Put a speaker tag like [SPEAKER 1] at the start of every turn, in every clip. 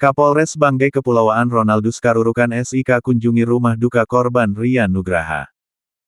[SPEAKER 1] Kapolres Banggai Kepulauan Ronaldus Karurukan SIK kunjungi rumah duka korban Rian Nugraha.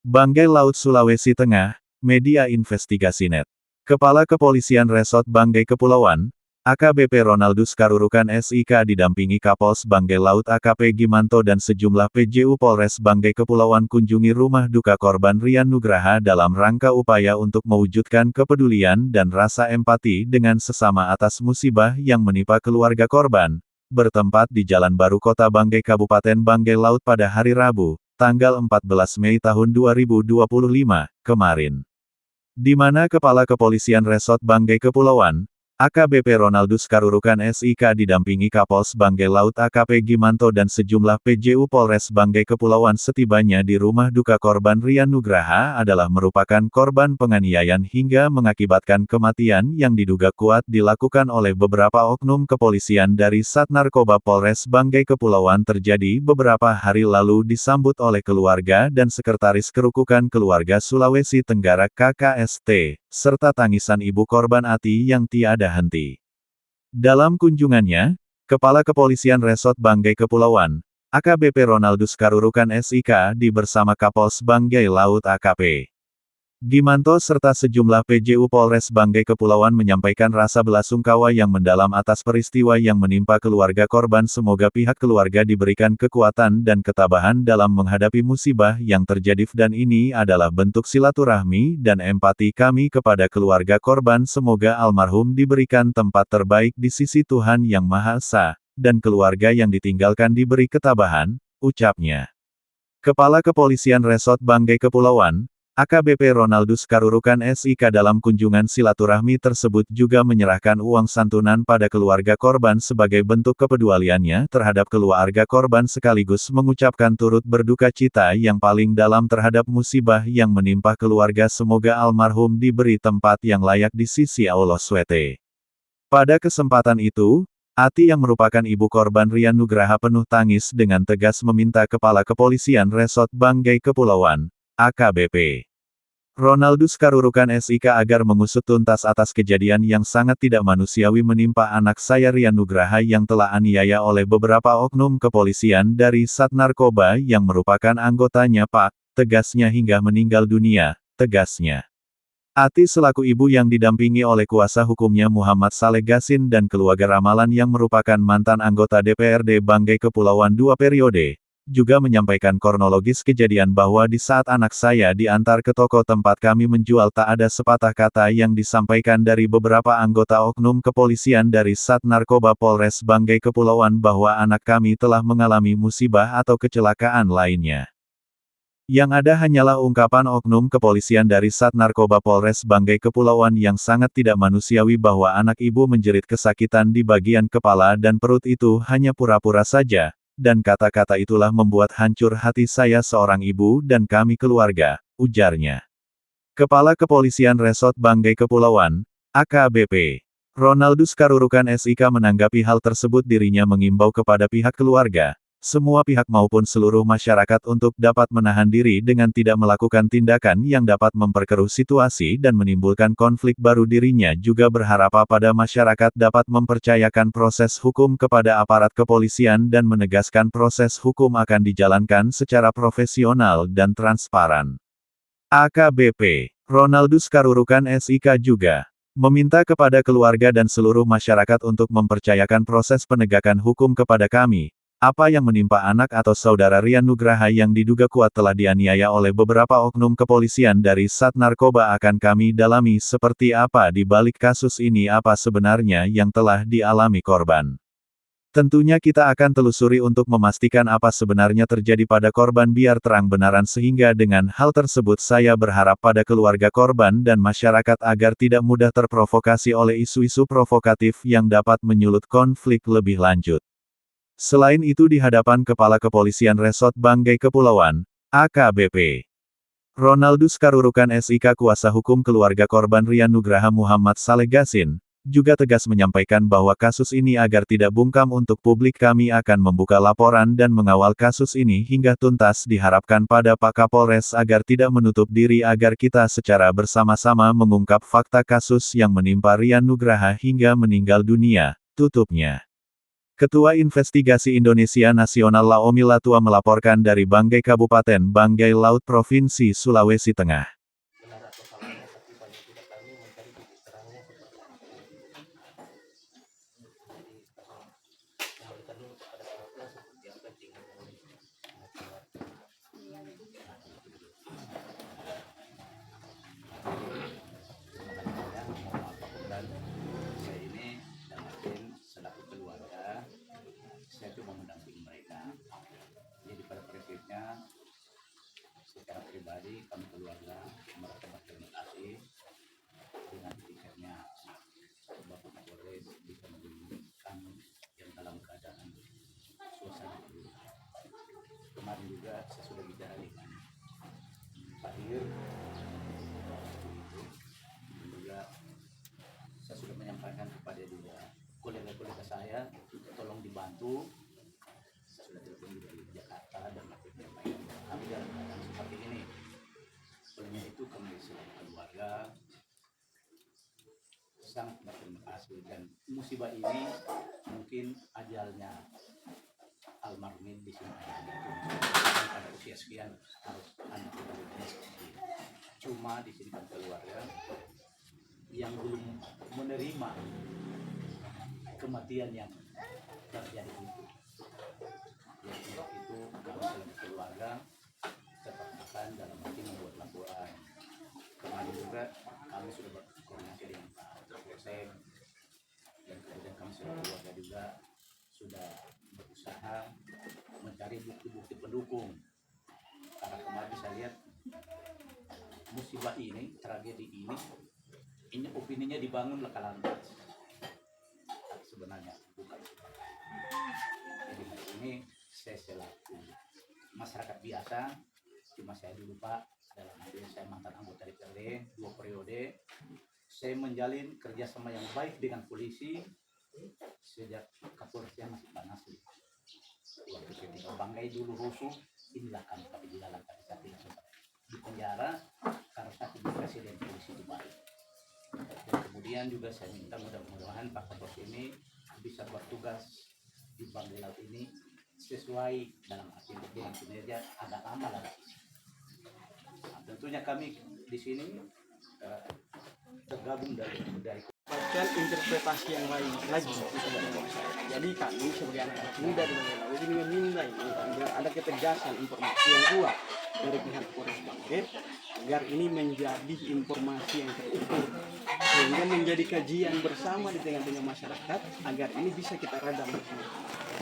[SPEAKER 1] Banggai Laut Sulawesi Tengah, Media Investigasi Net. Kepala Kepolisian Resort Banggai Kepulauan, AKBP Ronaldus Karurukan SIK didampingi Kapolres Banggai Laut AKP Gimanto dan sejumlah PJU Polres Banggai Kepulauan kunjungi rumah duka korban Rian Nugraha dalam rangka upaya untuk mewujudkan kepedulian dan rasa empati dengan sesama atas musibah yang menimpa keluarga korban, bertempat di Jalan Baru Kota Banggai Kabupaten Banggai Laut pada hari Rabu, tanggal 14 Mei tahun 2025, kemarin. Di mana Kepala Kepolisian Resort Banggai Kepulauan, AKBP Ronaldus Karurukan SIK didampingi Kapolres Banggai Laut AKP Gimanto dan sejumlah PJU Polres Banggai Kepulauan setibanya di rumah duka korban Rian Nugraha adalah merupakan korban penganiayaan hingga mengakibatkan kematian yang diduga kuat dilakukan oleh beberapa oknum kepolisian dari Sat Narkoba Polres Banggai Kepulauan terjadi beberapa hari lalu disambut oleh keluarga dan Sekretaris Kerukukan Keluarga Sulawesi Tenggara KKST, serta tangisan ibu korban Ati yang tiada henti. Dalam kunjungannya, Kepala Kepolisian Resort Banggai Kepulauan, AKBP Ronaldus Karurukan SIK bersama Kapolres Banggai Laut AKP Gimanto serta sejumlah PJU Polres Banggai Kepulauan menyampaikan rasa belasungkawa yang mendalam atas peristiwa yang menimpa keluarga korban. Semoga pihak keluarga diberikan kekuatan dan ketabahan dalam menghadapi musibah yang terjadi dan ini adalah bentuk silaturahmi dan empati kami kepada keluarga korban. Semoga almarhum diberikan tempat terbaik di sisi Tuhan Yang Maha Esa, dan keluarga yang ditinggalkan diberi ketabahan, ucapnya. Kepala Kepolisian Resort Banggai Kepulauan, AKBP Ronaldus Karurukan SIK dalam kunjungan silaturahmi tersebut juga menyerahkan uang santunan pada keluarga korban sebagai bentuk kepeduliannya terhadap keluarga korban sekaligus mengucapkan turut berduka cita yang paling dalam terhadap musibah yang menimpa keluarga. Semoga almarhum diberi tempat yang layak di sisi Allah SWT. Pada kesempatan itu, Ati yang merupakan ibu korban Rian Nugraha penuh tangis dengan tegas meminta Kepala Kepolisian Resort Banggai Kepulauan, AKBP Ronaldus Karurukan SIK agar mengusut tuntas atas kejadian yang sangat tidak manusiawi menimpa anak saya Rian Nugraha yang telah aniaya oleh beberapa oknum kepolisian dari Sat Narkoba yang merupakan anggotanya Pak, tegasnya hingga meninggal dunia, tegasnya. Ati selaku ibu yang didampingi oleh kuasa hukumnya Muhammad Saleh Gasin dan keluarga ramalan yang merupakan mantan anggota DPRD Banggai Kepulauan 2 periode, juga menyampaikan kronologis kejadian bahwa di saat anak saya diantar ke toko tempat kami menjual tak ada sepatah kata yang disampaikan dari beberapa anggota oknum kepolisian dari Sat Narkoba Polres Banggai Kepulauan bahwa anak kami telah mengalami musibah atau kecelakaan lainnya. Yang ada hanyalah ungkapan oknum kepolisian dari Sat Narkoba Polres Banggai Kepulauan yang sangat tidak manusiawi bahwa anak ibu menjerit kesakitan di bagian kepala dan perut itu hanya pura-pura saja. Dan kata-kata itulah membuat hancur hati saya seorang ibu dan kami keluarga, ujarnya. Kepala Kepolisian Resort Banggai Kepulauan, AKBP Ronaldus Karurukan SIK menanggapi hal tersebut dirinya mengimbau kepada pihak keluarga, semua pihak maupun seluruh masyarakat untuk dapat menahan diri dengan tidak melakukan tindakan yang dapat memperkeruh situasi dan menimbulkan konflik baru. Dirinya juga berharap pada masyarakat dapat mempercayakan proses hukum kepada aparat kepolisian dan menegaskan proses hukum akan dijalankan secara profesional dan transparan. AKBP Ronaldus Karurukan SIK juga meminta kepada keluarga dan seluruh masyarakat untuk mempercayakan proses penegakan hukum kepada kami. Apa yang menimpa anak atau saudara Rian Nugraha yang diduga kuat telah dianiaya oleh beberapa oknum kepolisian dari Sat Narkoba akan kami dalami seperti apa di balik kasus ini, apa sebenarnya yang telah dialami korban. Tentunya kita akan telusuri untuk memastikan apa sebenarnya terjadi pada korban biar terang benaran sehingga dengan hal tersebut saya berharap pada keluarga korban dan masyarakat agar tidak mudah terprovokasi oleh isu-isu provokatif yang dapat menyulut konflik lebih lanjut. Selain itu di hadapan Kepala Kepolisian Resort Banggai Kepulauan, AKBP Ronaldus Karurukan SIK kuasa hukum keluarga korban Rian Nugraha Muhammad Saleh Gasin, juga tegas menyampaikan bahwa kasus ini agar tidak bungkam untuk publik kami akan membuka laporan dan mengawal kasus ini hingga tuntas. Diharapkan pada Pak Kapolres agar tidak menutup diri agar kita secara bersama-sama mengungkap fakta kasus yang menimpa Rian Nugraha hingga meninggal dunia, tutupnya. Ketua Investigasi Indonesia Nasional Laomi Latua melaporkan dari Banggai Kabupaten Banggai Laut Provinsi Sulawesi Tengah.
[SPEAKER 2] Benar atau salahnya, tapi paling tidak kami mencari titik terangnya seperti apa. Jadi kembalikan dulu kepada keluarga seperti apa tinggal dari keluarga. Makanya mohon maaf Pak Kapoldan, saya ini dan Martin selaku keluarga, saya cuma mendampingi mereka. Jadi pada prinsipnya secara pribadi kami keluarga merasa berterima kasih dengan tiketnya Bapak Kapolres bisa menunjukkan yang dalam keadaan suasana itu. Kemarin juga saya sudah bicara dengan Pak Dir, dan juga saya sudah menyampaikan kepada juga kolega-kolega saya untuk tolong dibantu. Saya sudah telepon juga di Jakarta dan menyampaikan bahwa kami dalam keadaan seperti ini. Olehnya itu kami selaku keluarga sangat berterima kasih, dan musibah ini mungkin ajalnya almarhum di sini pada usia sekian harus anak kita begini seperti ini. Cuma di sini kan keluarga yang belum menerima kematian yang terjadi itu. Ya, untuk itu kami selaku keluarga tetap akan dalam arti membuat laporan. Kemarin juga kami sudah berkoordinasi dengan Pak Kapolsek, dan kemudian kami selaku keluarga juga sudah berusaha mencari bukti-bukti pendukung. Karena kemarin saya lihat musibah ini, tragedi ini opininya dibangun laka-lantas. Tapi sebenarnya bukan. Jadi hari ini saya selaku masyarakat biasa, cuma saya dulu Pak, dalam arti saya mantan anggota DPRD 2 periode, saya menjalin kerjasama yang baik dengan polisi sejak Kapolresnya masih panas. Waktu ketika Banggai dulu rusuh, inilah kami di dalam saat ini di penjara karena satu presiden polisi itu baik. Dan kemudian juga saya minta mudah-mudahan Pak Kapolres ini bisa bertugas di Banggai Laut ini sesuai dalam arti dengan kinerja agak lama lah. Nah, tentunya kami di sini tergabung dari
[SPEAKER 3] dan interpretasi yang lain lagi. Jadi kami sebagai anak muda di Banggai Laut ini meminta agar ada ketegasan informasi yang kuat dari pihak Polres Banggai agar ini menjadi informasi yang terukur sehingga menjadi kajian bersama di tengah-tengah masyarakat agar ini bisa kita redam bersama.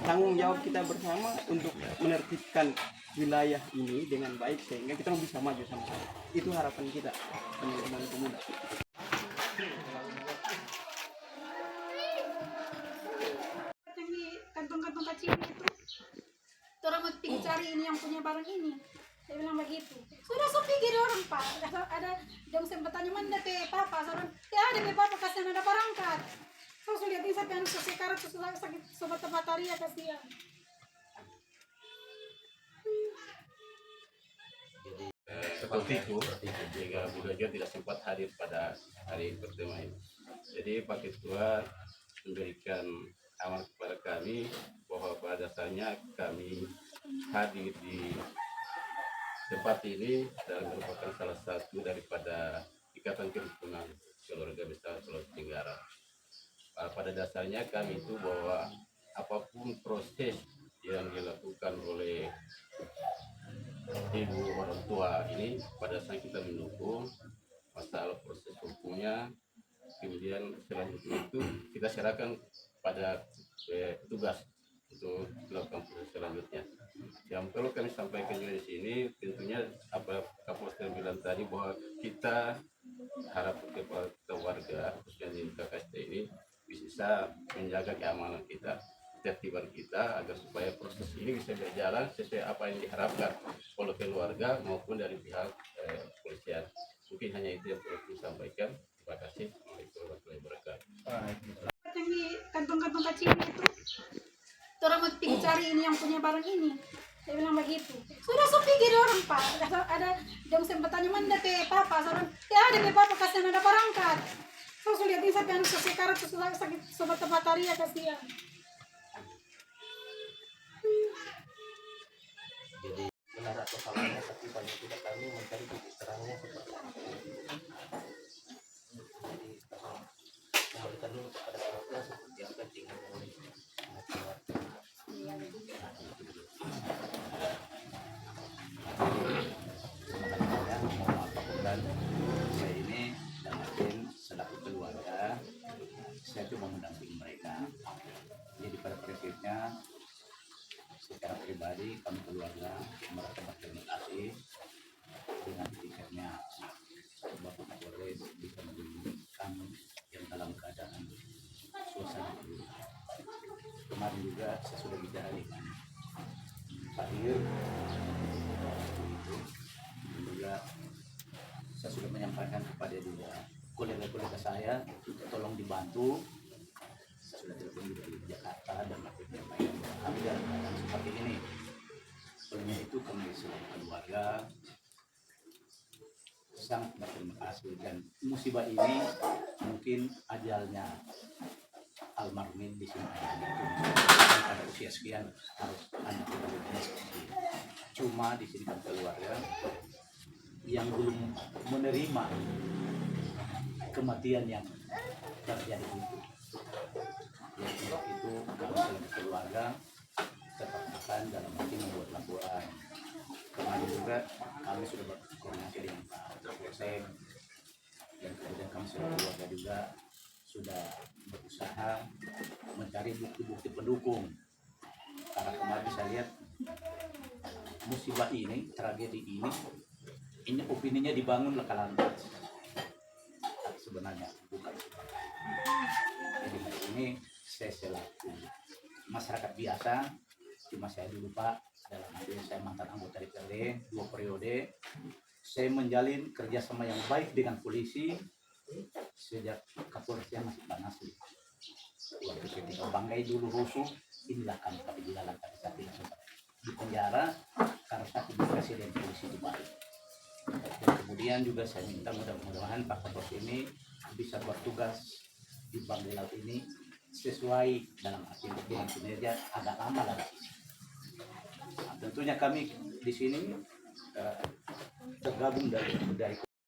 [SPEAKER 3] Tanggung jawab kita bersama untuk menertibkan wilayah ini dengan baik sehingga kita bisa maju sama-sama. Itu harapan kita teman-teman pemuda.
[SPEAKER 4] Yang di kantong-kantong kecil itu orang mau pergi cari ini yang punya barang ini. Saya bilang begitu. Sudah sepi gitu orang Pak. Ada jam sempat tanya mana teh papa. Seorang ya ada teh papa kasihan ada perangkat. Saya lihat ini sampai anak sekarat sakit sobat mataria kasihan.
[SPEAKER 5] Seperti itu, sehingga Bu Dojo tidak sempat hadir pada hari pertama ini. Jadi Pak Ketua memberikan amanat kepada kami bahwa pada dasarnya kami hadir di tempat ini dan merupakan salah satu daripada ikatan kerukunan keluarga besar Sulawesi Tenggara. Pada dasarnya kami itu bahwa apapun proses yang dilakukan oleh ibu orang tua ini, pada saat kita mendukung masalah proses hukumnya, kemudian selanjutnya itu kita serahkan pada petugas untuk melakukan proses selanjutnya. Yang perlu kami sampaikan juga di sini, tentunya apa Kapolres bilang tadi bahwa kita harap kepada warga khususnya di KKST ini bisa menjaga keamanan kita, ketertiban kita agar supaya proses ini bisa berjalan sesuai apa yang diharapkan oleh keluarga maupun dari pihak kepolisian. Mungkin hanya itu yang perlu disampaikan. Terima kasih. Assalamualaikum warahmatullahi wabarakatuh.
[SPEAKER 4] Yang di kantong-kantong kecil itu orang mau pergi cari ini yang punya barang ini. Saya bilang begitu. Sudah sepi gitu orang Pak. Ada jam sempat tanya mana teh papa. Seorang ya ada teh papa kasihan ada perangkat. Saya lihat ini sampai anak sekarat sakit sobat mataria kasihan.
[SPEAKER 2] Jadi benar atau salahnya, tapi paling tidak kami mencari titik terangnya seperti apa. Jadi kembalikan dulu kepada keluarga seperti apa tinggal dengan keluarga. Makanya mohon maaf Pak Korban, saya ini dapatin selaku keluarga, saya cuma mendampingi mereka. Jadi pada prinsipnya secara pribadi kami keluarga merasa berterima kasih dengan tiketnya Bapak Kapolres bisa mengunjungi kami yang dalam keadaan suasana dulu. Kemarin juga saya sudah bicara dengan Pak Ir itu, dan juga saya sudah menyampaikan kepada juga kolega-kolega saya tolong dibantu. Saya sudah telepon juga di Jakarta dan aku menyampaikan bahwa kami dalam keadaan seperti ini. Olehnya itu kami selaku keluarga sangat berterima kasih, dan musibah ini mungkin ajalnya almarhum di sini pada usia sekian harus anak seperti ini. Cuma di sini kan keluarga yang belum menerima kematian yang terjadi itu. Jadi itu kami selaku keluarga tetap akan dalam arti membuat laporan. Kemarin juga kami sudah berkoordinasi dengan Pak Kapolsek, dan kemudian kami sebagai keluarga juga sudah berusaha mencari bukti-bukti pendukung. Karena kemarin saya lihat musibah ini, tragedi ini opininya dibangun laka-lantas. Tapi sebenarnya bukan. Jadi hari ini saya selaku masyarakat biasa, cuma saya dulu Pak, dalam arti saya mantan anggota DPRD 2 periode, saya menjalin kerjasama yang baik dengan polisi sejak Kapolresnya masih panas. Waktu ketika Banggai dulu rusuh, inilah kami tapi dilalang tapi saya tidak sempat di penjara karena satu presiden polisi itu baik. Dan kemudian juga saya minta mudah-mudahan Pak Kapolres ini bisa bertugas di Banggai Laut ini sesuai dalam arti dengan kinerja agak lama lagi. Nah, tentunya kami di sini tergabung dari